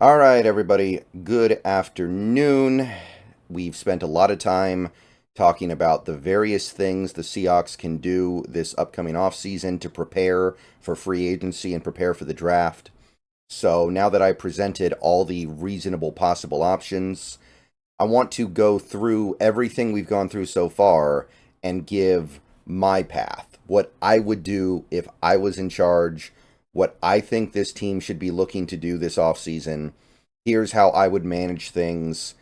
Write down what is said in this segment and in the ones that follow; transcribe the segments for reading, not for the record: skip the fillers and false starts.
All right, everybody. Good afternoon. We've spent a lot of time talking about the various things the Seahawks can do this upcoming offseason to prepare for free agency and prepare for the draft. So now that I presented all the reasonable possible options, I want to go through everything we've gone through so far and give my path, what I would do if I was in charge, what I think this team should be looking to do this offseason. Here's how I would manage things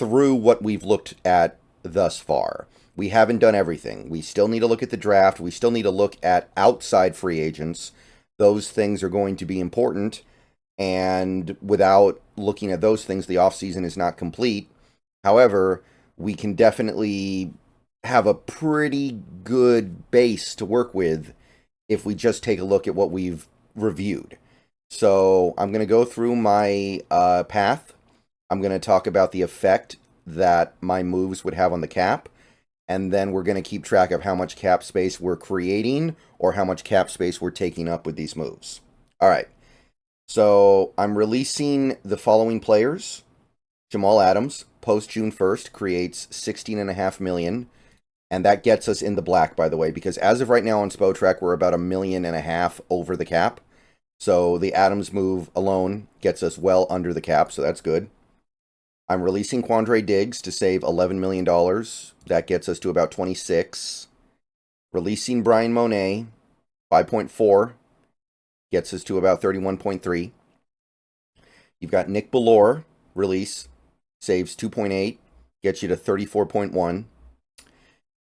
through what we've looked at thus far. We haven't done everything. We still need to look at the draft. We still need to look at outside free agents. Those things are going to be important. And without looking at those things, the offseason is not complete. However, we can definitely have a pretty good base to work with if we just take a look at what we've reviewed. So I'm going to go through my path. I'm going to talk about the effect that my moves would have on the cap. And then we're going to keep track of how much cap space we're creating or how much cap space we're taking up with these moves. All right. So I'm releasing the following players. Jamal Adams, post June 1st, creates $16.5 million. And that gets us in the black, by the way, because as of right now on Spotrac, we're about $1.5 million over the cap. So the Adams move alone gets us well under the cap, so that's good. I'm releasing Quandre Diggs to save $11 million. That gets us to about 26. Releasing Brian Monet, 5.4, gets us to about 31.3. You've got Nick Bellore, release, saves 2.8, gets you to 34.1.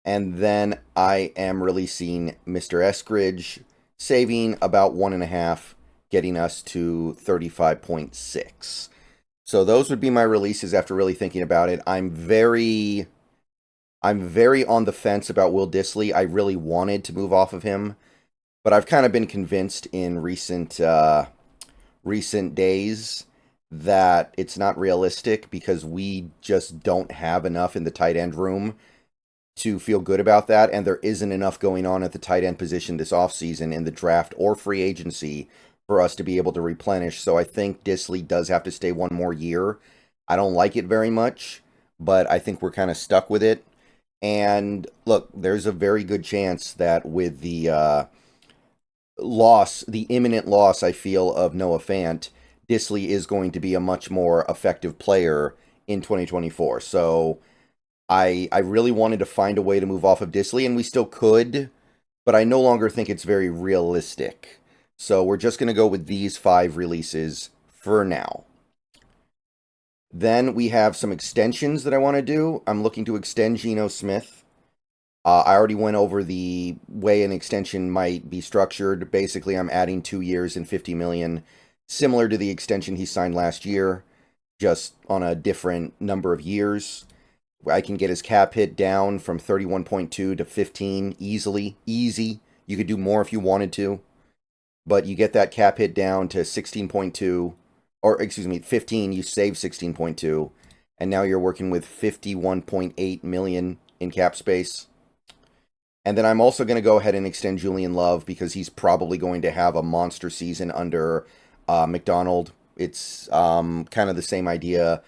And then I am releasing Mr. Eskridge, saving about 1.5, getting us to 35.6. So those would be my releases after really thinking about it. I'm very on the fence about Will Dissly. I really wanted to move off of him, but I've kind of been convinced in recent days that it's not realistic because we just don't have enough in the tight end room to feel good about that, and there isn't enough going on at the tight end position this offseason in the draft or free agency for us to be able to replenish. So I think Dissly does have to stay one more year. I don't like it very much, but I think we're kind of stuck with it. And look, there's a very good chance that with the the imminent loss, I feel, of Noah Fant, Dissly is going to be a much more effective player in 2024. So I really wanted to find a way to move off of Dissly, and we still could, but I no longer think it's very realistic. So we're just going to go with these 5 releases for now. Then we have some extensions that I want to do. I'm looking to extend Geno Smith. I already went over the way an extension might be structured. Basically, I'm adding 2 years and $50 million, similar to the extension he signed last year, just on a different number of years. I can get his cap hit down from 31.2 to 15 easily. Easy. You could do more if you wanted to. But you get that cap hit down to 16.2, or excuse me, 15, you save 16.2, and now you're working with 51.8 million in cap space. And then I'm also going to go ahead and extend Julian Love because he's probably going to have a monster season under McDonald. It's kind of the same idea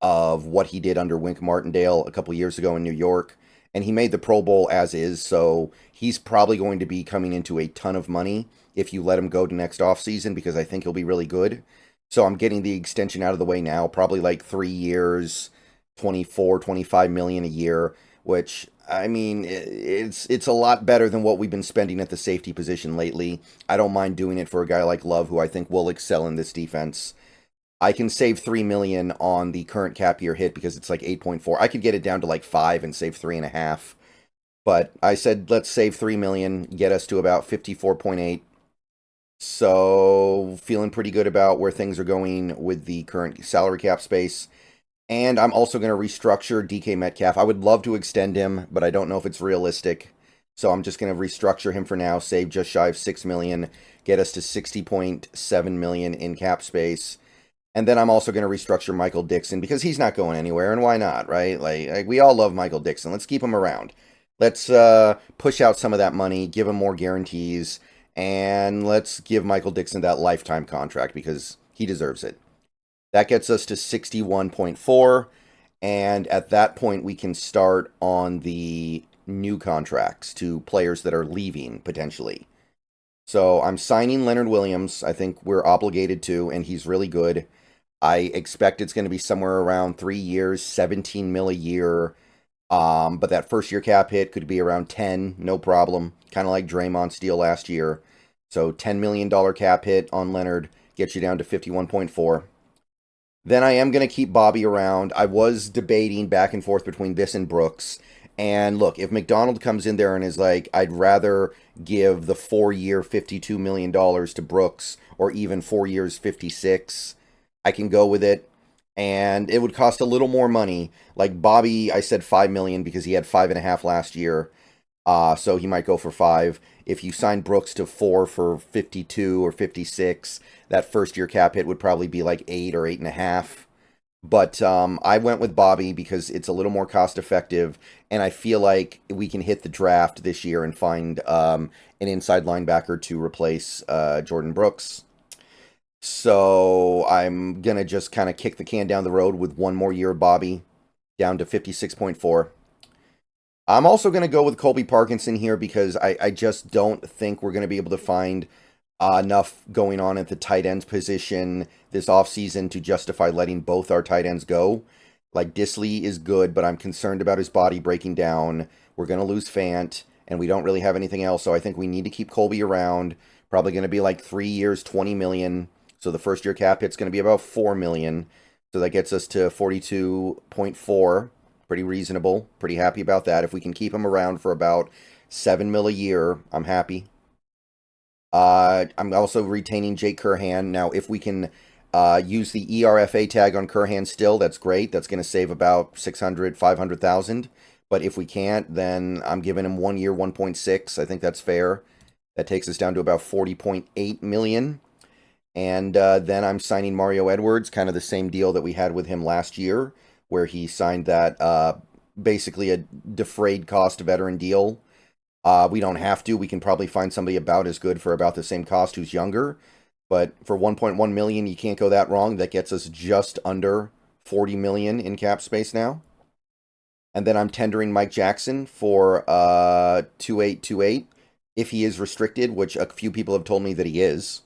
of what he did under Wink Martindale a couple years ago in New York. And he made the Pro Bowl as is, so he's probably going to be coming into a ton of money if you let him go to next offseason because I think he'll be really good. So I'm getting the extension out of the way now, probably like 3 years, 24, 25 million a year, which, I mean, it's a lot better than what we've been spending at the safety position lately. I don't mind doing it for a guy like Love, who I think will excel in this defense. I can save 3 million on the current cap year hit because it's like 8.4. I could get it down to like 5 and save 3.5. But I said, let's save 3 million, get us to about 54.8. So feeling pretty good about where things are going with the current salary cap space. And I'm also going to restructure DK Metcalf. I would love to extend him, but I don't know if it's realistic. So I'm just going to restructure him for now, save just shy of 6 million, get us to 60.7 million in cap space. And then I'm also going to restructure Michael Dixon because he's not going anywhere, and why not, right? Like we all love Michael Dixon. Let's keep him around. Let's push out some of that money, give him more guarantees, and let's give Michael Dixon that lifetime contract because he deserves it. That gets us to 61.4. And at that point, we can start on the new contracts to players that are leaving potentially. So I'm signing Leonard Williams. I think we're obligated to, and he's really good. I expect it's going to be somewhere around 3 years, 17 mil a year. But that first year cap hit could be around 10, no problem. Kind of like Draymond's deal last year. So $10 million cap hit on Leonard gets you down to 51.4. Then I am going to keep Bobby around. I was debating back and forth between this and Brooks. And look, if McDonald comes in there and is like, I'd rather give the 4-year $52 million to Brooks, or even 4 years 56, I can go with it. And it would cost a little more money. Like Bobby, I said 5 million because he had 5.5 last year. So he might go for 5. If you sign Brooks to 4 for 52 or 56, that first year cap hit would probably be like 8 or 8.5. But I went with Bobby because it's a little more cost effective, and I feel like we can hit the draft this year and find an inside linebacker to replace Jordan Brooks. So I'm going to just kind of kick the can down the road with one more year of Bobby, down to 56.4. I'm also going to go with Colby Parkinson here because I just don't think we're going to be able to find enough going on at the tight ends position this offseason to justify letting both our tight ends go. Like, Disley is good, but I'm concerned about his body breaking down. We're going to lose Fant, and we don't really have anything else, so I think we need to keep Colby around. Probably going to be like 3 years, 20 million. So the first year cap hit's going to be about 4 million. So that gets us to 42.4. Pretty reasonable. Pretty happy about that. If we can keep him around for about 7 mil a year, I'm happy. I'm also retaining Jake Curhan. Now, if we can use the ERFA tag on Curhan still, that's great. That's going to save about 600, 500,000. But if we can't, then I'm giving him 1 year, 1.6. I think that's fair. That takes us down to about 40.8 million. And then I'm signing Mario Edwards, kind of the same deal that we had with him last year, where he signed that basically a defrayed cost veteran deal. We don't have to. We can probably find somebody about as good for about the same cost who's younger. But for 1.1 million, you can't go that wrong. That gets us just under 40 million in cap space now. And then I'm tendering Mike Jackson for 2828 if he is restricted, which a few people have told me that he is.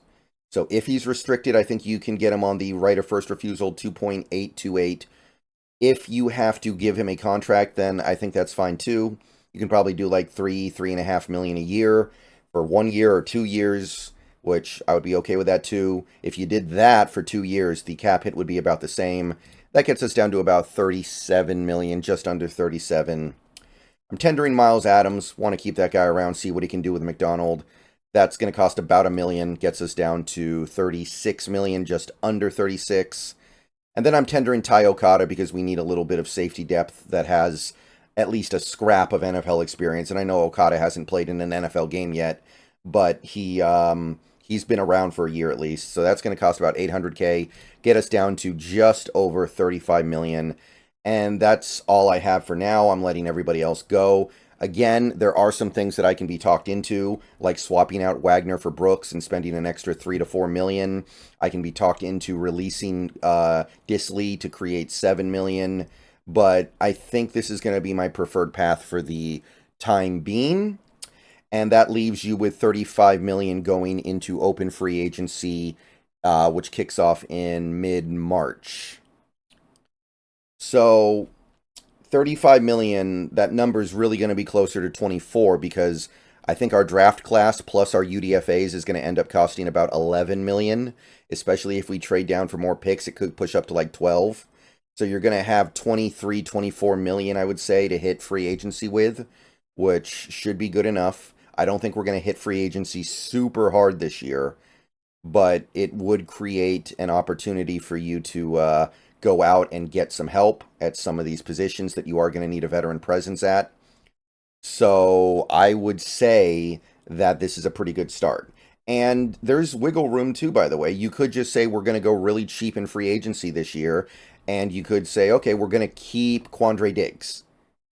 So if he's restricted, I think you can get him on the right of first refusal 2.828. If you have to give him a contract, then I think that's fine too. You can probably do like 3.5 million a year for 1 year or 2 years, which I would be okay with that too. If you did that for 2 years, the cap hit would be about the same. That gets us down to about 37 million, just under 37. I'm tendering Miles Adams. Want to keep that guy around, see what he can do with McDonald. That's going to cost about $1 million, gets us down to 36 million, just under 36. And then I'm tendering Ty Okada because we need a little bit of safety depth that has at least a scrap of NFL experience. And I know Okada hasn't played in an NFL game yet, but he's been around for a year at least. So that's going to cost about 800K, get us down to just over 35 million. And that's all I have for now. I'm letting everybody else go. Again, there are some things that I can be talked into, like swapping out Wagner for Brooks and spending an extra 3 to 4 million. I can be talked into releasing Disley to create 7 million. But I think this is going to be my preferred path for the time being. And that leaves you with 35 million going into open free agency, which kicks off in mid-March. So 35 million, that number is really going to be closer to 24 because I think our draft class plus our UDFAs is going to end up costing about 11 million, especially if we trade down for more picks. It could push up to like 12. So you're going to have 23, 24 million, I would say, to hit free agency with, which should be good enough. I don't think we're going to hit free agency super hard this year, but it would create an opportunity for you to go out and get some help at some of these positions that you are going to need a veteran presence at. So I would say that this is a pretty good start. And there's wiggle room too, by the way. You could just say we're going to go really cheap in free agency this year. And you could say, okay, we're going to keep Quandre Diggs.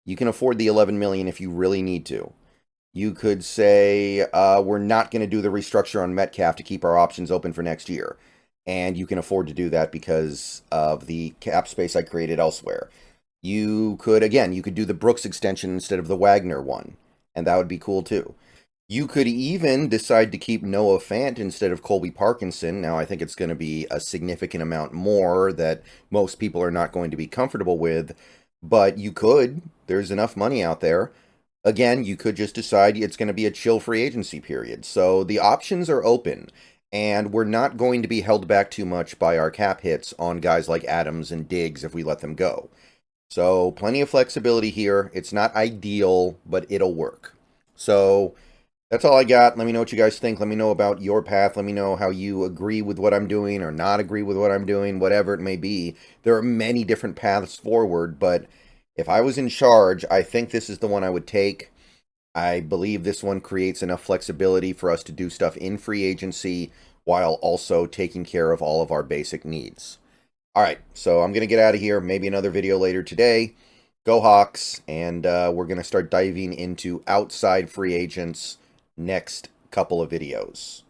You can afford the 11 million if you really need to. You could say we're not going to do the restructure on Metcalf to keep our options open for next year. and you can afford to do that because of the cap space I created elsewhere. You could, again, you could do the Brooks extension instead of the Wagner one, and that would be cool too. You could even decide to keep Noah Fant instead of Colby Parkinson. Now, I think it's going to be a significant amount more that most people are not going to be comfortable with, but you could. There's enough money out there. Again, you could just decide it's going to be a chill free agency period. So the options are open, and we're not going to be held back too much by our cap hits on guys like Adams and Diggs if we let them go. So plenty of flexibility here. It's not ideal, but it'll work. So that's all I got. Let me know what you guys think. Let me know about your path. Let me know how you agree with what I'm doing or not agree with what I'm doing, whatever it may be. There are many different paths forward, but if I was in charge, I think this is the one I would take. I believe this one creates enough flexibility for us to do stuff in free agency while also taking care of all of our basic needs. All right, so I'm going to get out of here. Maybe another video later today. Go Hawks, and we're going to start diving into outside free agents next couple of videos.